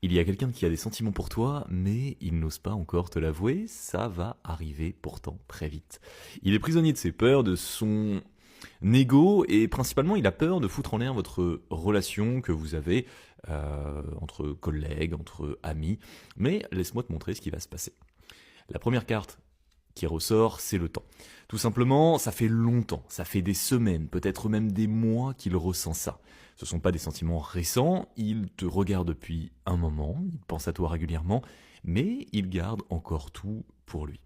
Il y a quelqu'un qui a des sentiments pour toi, mais il n'ose pas encore te l'avouer, ça va arriver pourtant très vite. Il est prisonnier de ses peurs, de son ego, et principalement il a peur de foutre en l'air votre relation que vous avez entre collègues, entre amis, mais laisse-moi te montrer ce qui va se passer. La première carte qui ressort, c'est le temps. Tout simplement, ça fait longtemps, ça fait des semaines, peut-être même des mois qu'il ressent ça. Ce ne sont pas des sentiments récents, il te regarde depuis un moment, il pense à toi régulièrement, mais il garde encore tout pour lui.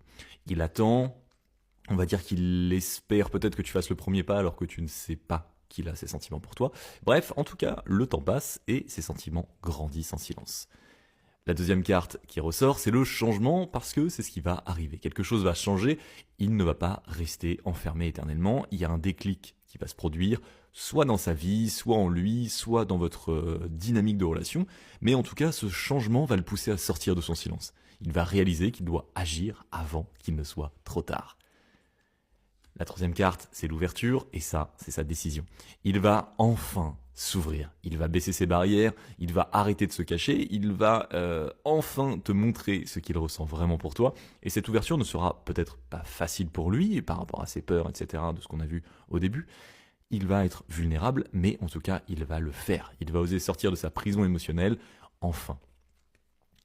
Il attend, on va dire qu'il espère peut-être que tu fasses le premier pas alors que tu ne sais pas qu'il a ses sentiments pour toi. Bref, en tout cas, le temps passe et ses sentiments grandissent en silence. La deuxième carte qui ressort, c'est le changement parce que c'est ce qui va arriver. Quelque chose va changer, il ne va pas rester enfermé éternellement, il y a un déclic qui va se produire, soit dans sa vie, soit en lui, soit dans votre dynamique de relation, mais en tout cas, ce changement va le pousser à sortir de son silence. Il va réaliser qu'il doit agir avant qu'il ne soit trop tard. La troisième carte, c'est l'ouverture, et ça, c'est sa décision. Il va enfin s'ouvrir, il va baisser ses barrières, il va arrêter de se cacher, il va enfin te montrer ce qu'il ressent vraiment pour toi, et cette ouverture ne sera peut-être pas facile pour lui, par rapport à ses peurs, etc., de ce qu'on a vu au début. Il va être vulnérable, mais en tout cas, il va le faire. Il va oser sortir de sa prison émotionnelle, enfin.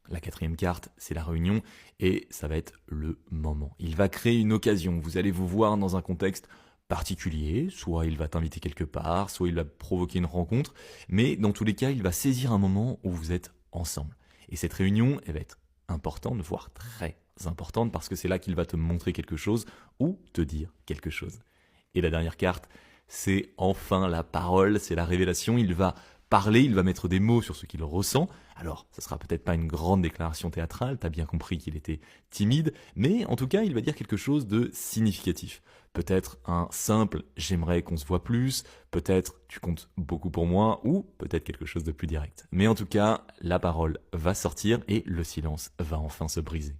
La quatrième carte, c'est la réunion, et ça va être le moment. Il va créer une occasion, vous allez vous voir dans un contexte particulier, soit il va t'inviter quelque part, soit il va provoquer une rencontre, mais dans tous les cas, il va saisir un moment où vous êtes ensemble. Et cette réunion, elle va être importante, voire très importante, parce que c'est là qu'il va te montrer quelque chose, ou te dire quelque chose. Et la dernière carte, c'est enfin la parole, c'est la révélation, il va parler, il va mettre des mots sur ce qu'il ressent. Alors, ça sera peut-être pas une grande déclaration théâtrale, t'as bien compris qu'il était timide, mais en tout cas, il va dire quelque chose de significatif. Peut-être un simple « j'aimerais qu'on se voit plus », peut-être « tu comptes beaucoup pour moi », ou peut-être quelque chose de plus direct. Mais en tout cas, la parole va sortir et le silence va enfin se briser.